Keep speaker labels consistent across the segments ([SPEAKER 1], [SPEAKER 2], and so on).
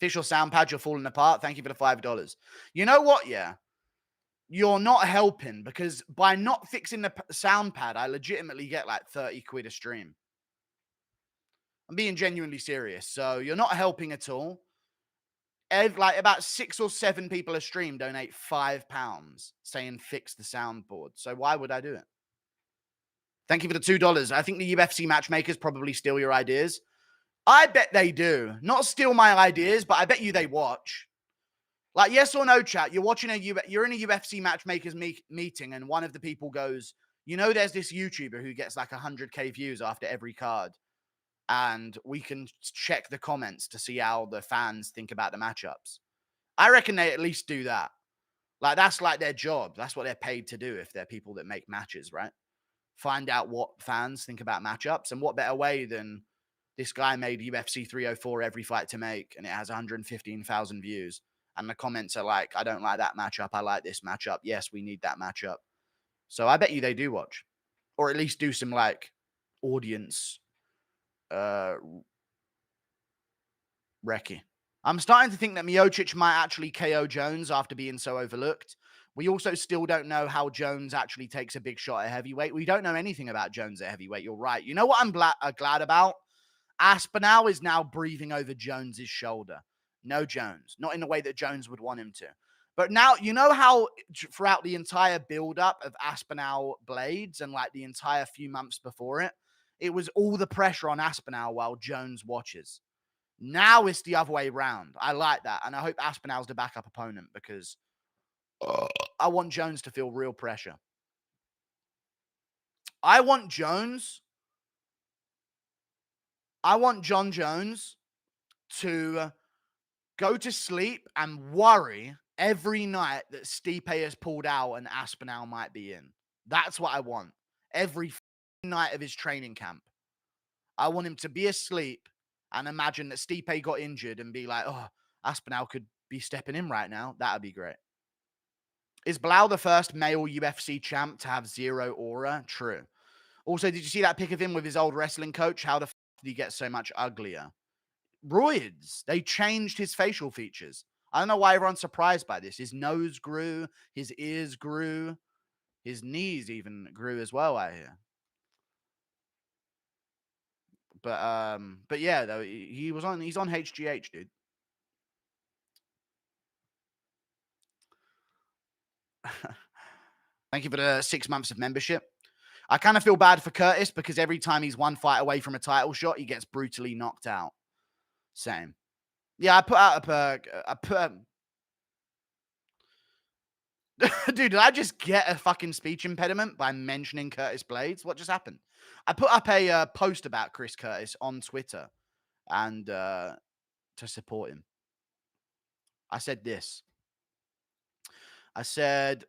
[SPEAKER 1] Official sound pad, you're falling apart. Thank you for the $5. You know what, yeah? You're not helping, because by not fixing the sound pad, I legitimately get like 30 quid a stream. I'm being genuinely serious. So you're not helping at all. Like about 6 or 7 people a stream donate £5 saying fix the soundboard. So why would I do it? Thank you for the $2. I think the UFC matchmakers probably steal your ideas. I bet they do. Not steal my ideas, but I bet you they watch. Like, yes or no, chat. You're watching you're in a UFC matchmakers meeting, and one of the people goes, you know, there's this YouTuber who gets like 100K views after every card, and we can check the comments to see how the fans think about the matchups. I reckon they at least do that. Like, that's like their job. That's what they're paid to do if they're people that make matches, right? Find out what fans think about matchups. And what better way than this guy made UFC 304 every fight to make, and it has 115,000 views. And the comments are like, I don't like that matchup. I like this matchup. Yes, we need that matchup. So I bet you they do watch, or at least do some like audience recce. I'm starting to think that Miocic might actually KO Jones after being so overlooked. We also still don't know how Jones actually takes a big shot at heavyweight. We don't know anything about Jones at heavyweight. You're right. You know what I'm glad about? Aspinall is now breathing over Jones's shoulder. No Jones. Not in the way that Jones would want him to. But now, you know how throughout the entire build-up of Aspinall Blaydes and like the entire few months before it, it was all the pressure on Aspinall while Jones watches. Now it's the other way around. I like that. And I hope Aspinall's the backup opponent, because I want Jones to feel real pressure. I want John Jones to go to sleep and worry every night that Stipe has pulled out and Aspinall might be in. That's what I want. Every night of his training camp. I want him to be asleep and imagine that Stipe got injured and be like, oh, Aspinall could be stepping in right now. That would be great. Is Blau the first male UFC champ to have zero aura? True. Also, did you see that pic of him with his old wrestling coach? How the f did he get so much uglier? Roids. They changed his facial features. I don't know why everyone's surprised by this. His nose grew. His ears grew. His knees even grew as well, I hear. But yeah, though, he's on HGH, dude. Thank you for the 6 months of membership. I kind of feel bad for Curtis because every time he's one fight away from a title shot, he gets brutally knocked out. Same. Yeah, I put out Dude, did I just get a fucking speech impediment by mentioning Curtis Blaydes? What just happened? I put up a post about Chris Curtis on Twitter and to support him. I said this. I said,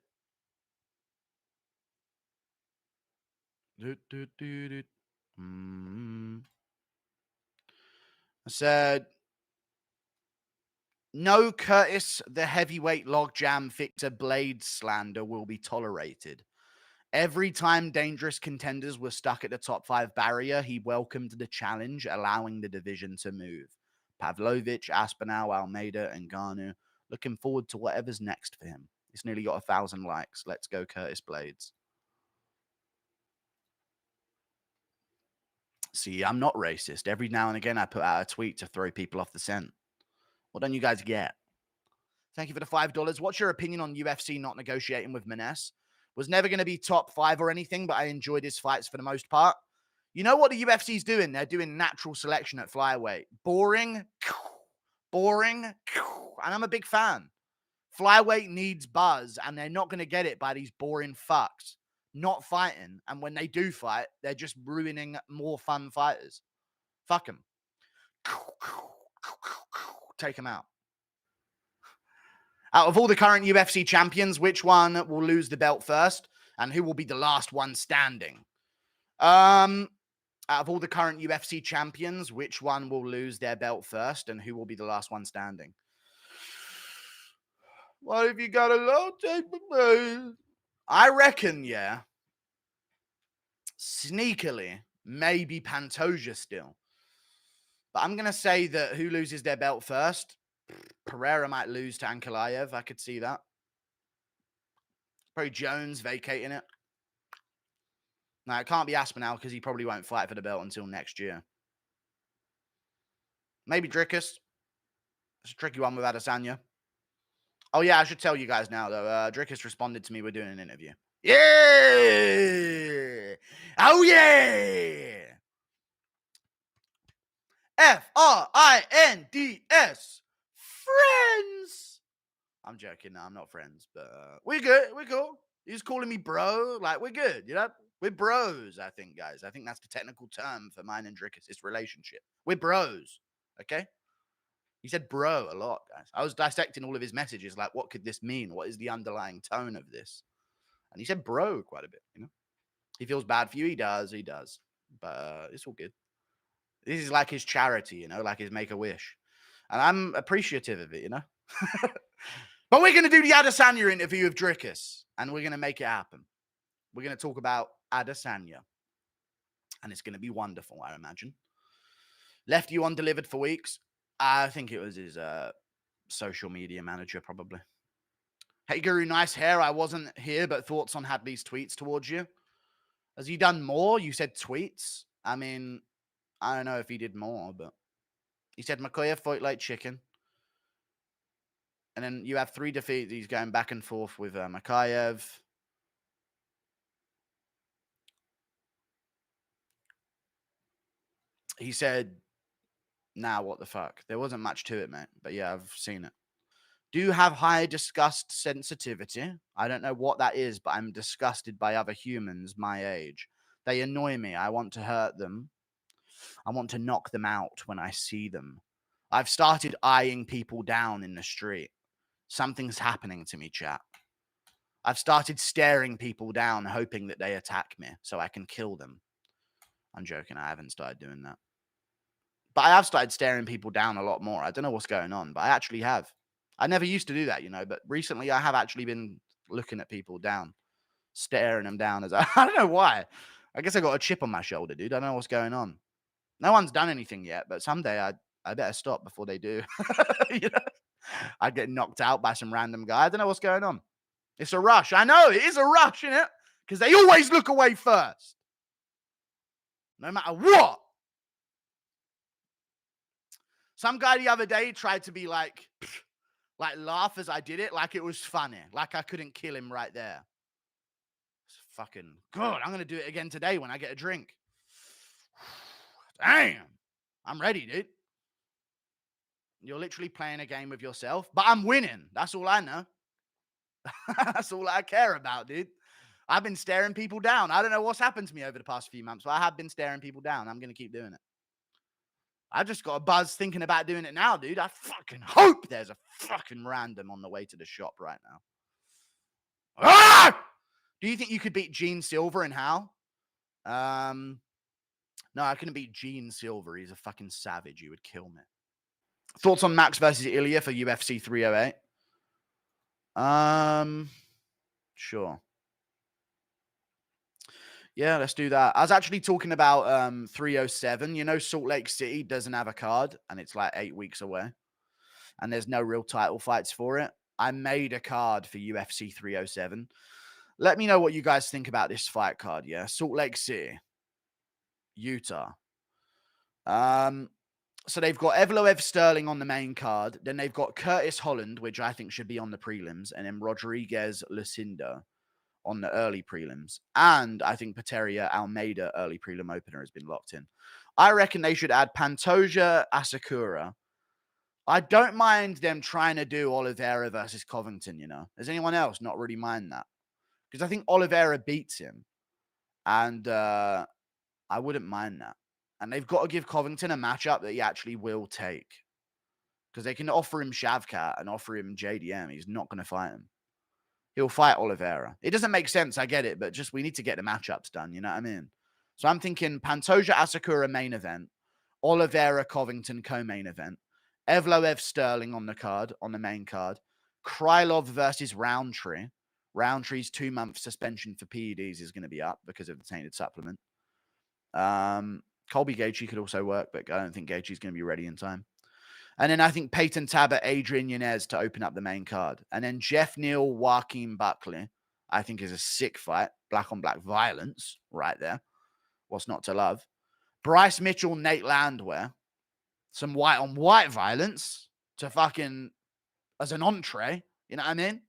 [SPEAKER 1] no Curtis the heavyweight logjam fixer Blaydes slander will be tolerated. Every time dangerous contenders were stuck at the top 5 barrier, he welcomed the challenge, allowing the division to move. Pavlovich, Aspinall, Almeida, and Ngannou. Looking forward to whatever's next for him. It's nearly got 1,000 likes. Let's go, Curtis Blaydes. See, I'm not racist. Every now and again, I put out a tweet to throw people off the scent. What don't you guys get? Thank you for the $5. What's your opinion on UFC not negotiating with Maness? Was never going to be top 5 or anything, but I enjoyed his fights for the most part. You know what the UFC's doing? They're doing natural selection at flyweight. Boring, and I'm a big fan. Flyweight needs buzz, and they're not going to get it by these boring fucks not fighting. And when they do fight, they're just ruining more fun fighters. Fuck them. Take them out. Out of all the current UFC champions, which one will lose the belt first, and who will be the last one standing? Out of all the current UFC champions, which one will lose their belt first, and who will be the last one standing? What if you got a low tape? I reckon, yeah. Sneakily, maybe Pantoja still. But I'm going to say that who loses their belt first? Pereira might lose to Ankalaev. I could see that. Probably Jones vacating it. No, it can't be Aspinall because he probably won't fight for the belt until next year. Maybe Dricus. It's a tricky one with Adesanya. Oh, yeah, I should tell you guys now, though. Dricus responded to me. We're doing an interview. Yeah! Oh, yeah! F-R-I-N-D-S. Friends! I'm joking. No, I'm not friends, but we're good. We're cool. He's calling me bro. Like, we're good, you know? We're bros, I think, guys. I think that's the technical term for mine and Dricus' relationship. We're bros, okay? He said bro a lot, guys. I was dissecting all of his messages, like, what could this mean? What is the underlying tone of this? And he said bro quite a bit, you know? He feels bad for you. He does. But it's all good. This is like his charity, you know, like his Make-A-Wish. And I'm appreciative of it, you know? But we're going to do the Adesanya interview with Dricus, and we're going to make it happen. We're going to talk about Adesanya, and it's going to be wonderful, I imagine. Left you undelivered for weeks. I think it was his social media manager, probably. Hey, Guru, nice hair. I wasn't here, but thoughts on Hadley's tweets towards you? Has he done more? You said tweets. I mean, I don't know if he did more, but he said Makoya fight like chicken. And then you have 3 defeats. He's going back and forth with Makayev. He said, nah, what the fuck? There wasn't much to it, mate. But yeah, I've seen it. Do have high disgust sensitivity. I don't know what that is, but I'm disgusted by other humans my age. They annoy me. I want to hurt them. I want to knock them out when I see them. I've started eyeing people down in the street. Something's happening to me, chat. I've started staring people down, hoping that they attack me so I can kill them. I'm joking. I haven't started doing that. But I have started staring people down a lot more. I don't know what's going on, but I actually have. I never used to do that, you know, but recently I have actually been looking at people down, staring them down as I don't know why. I guess I got a chip on my shoulder, dude. I don't know what's going on. No one's done anything yet, but someday I better stop before they do. You know? I'd get knocked out by some random guy. I don't know what's going on. It's a rush. I know it is a rush, isn't it? Because they always look away first. No matter what. Some guy the other day tried to be like laugh as I did it, like it was funny. Like I couldn't kill him right there. It's fucking good. I'm going to do it again today when I get a drink. Damn. I'm ready, dude. You're literally playing a game with yourself, but I'm winning. That's all I know. That's all I care about, dude. I've been staring people down. I don't know what's happened to me over the past few months, but I have been staring people down. I'm going to keep doing it. I just got a buzz thinking about doing it now, dude. I fucking hope there's a fucking random on the way to the shop right now. Ah! Do you think you could beat Gene Silver and how? No, I couldn't beat Gene Silver. He's a fucking savage. He would kill me. Thoughts on Max versus Ilya for UFC 308? Sure. Yeah, let's do that. I was actually talking about 307. You know, Salt Lake City doesn't have a card, and it's like 8 weeks away. And there's no real title fights for it. I made a card for UFC 307. Let me know what you guys think about this fight card, yeah? Salt Lake City, Utah. So they've got Evloev Sterling on the main card. Then they've got Curtis Holland, which I think should be on the prelims. And then Rodriguez Lucinda on the early prelims. And I think Pateria Almeida early prelim opener has been locked in. I reckon they should add Pantoja Asakura. I don't mind them trying to do Oliveira versus Covington, you know. Does anyone else not really mind that? Because I think Oliveira beats him. And I wouldn't mind that. And they've got to give Covington a matchup that he actually will take. Because they can offer him Shavkat and offer him JDM. He's not going to fight him. He'll fight Oliveira. It doesn't make sense, I get it, but just we need to get the matchups done, you know what I mean? So I'm thinking Pantoja Asakura main event, Oliveira Covington co-main event, Evloev Sterling on the card, on the main card, Krylov versus Roundtree. Roundtree's 2-month suspension for PEDs is going to be up because of the tainted supplement. Colby Gaethje could also work, but I don't think Gaethje's going to be ready in time. And then I think Peyton Tabet, Adrian Yanez to open up the main card. And then Jeff Neal, Joaquin Buckley, I think is a sick fight. Black on black violence right there. What's not to love? Bryce Mitchell, Nate Landwehr. Some white on white violence to fucking as an entree. You know what I mean?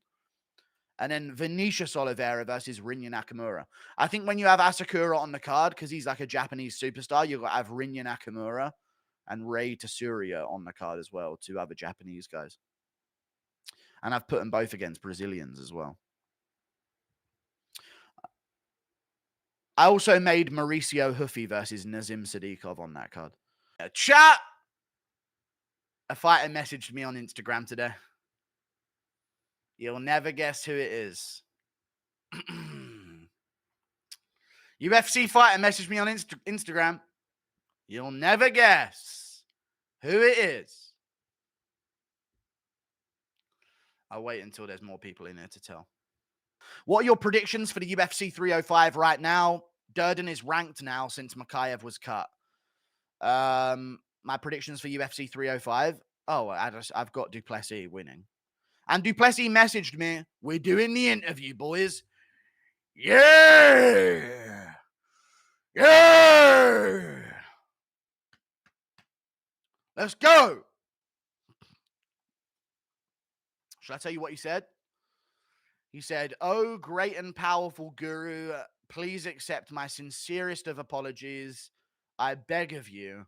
[SPEAKER 1] And then Vinicius Oliveira versus Rinya Nakamura. I think when you have Asakura on the card, because he's like a Japanese superstar, you've got to have Rinya Nakamura and Rei Tasuria on the card as well, 2 other Japanese guys. And I've put them both against Brazilians as well. I also made Mauricio Huffy versus Nazim Sadiqov on that card. Chat! A fighter messaged me on Instagram today. You'll never guess who it is. UFC fighter messaged me on Instagram. You'll never guess who it is. I'll wait until there's more people in there to tell. What are your predictions for the UFC 305 right now? Durden is ranked now since Makayev was cut. My predictions for UFC 305. Oh, I've got Du Plessis winning. And Du Plessis messaged me, we're doing the interview, boys. Yeah! Yeah! Let's go! Should I tell you what he said? He said, oh, great and powerful guru, please accept my sincerest of apologies. I beg of you.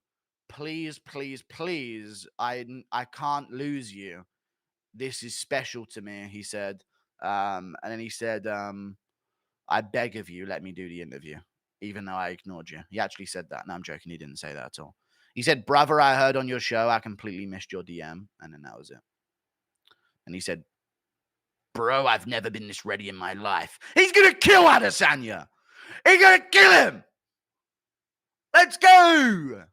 [SPEAKER 1] Please, please, please. I can't lose you. This is special to me, he said. And then he said, I beg of you, let me do the interview, even though I ignored you. He actually said that. No, I'm joking. He didn't say that at all. He said, brother, I heard on your show. I completely missed your DM. And then that was it. And he said, bro, I've never been this ready in my life. He's going to kill Adesanya. He's going to kill him. Let's go.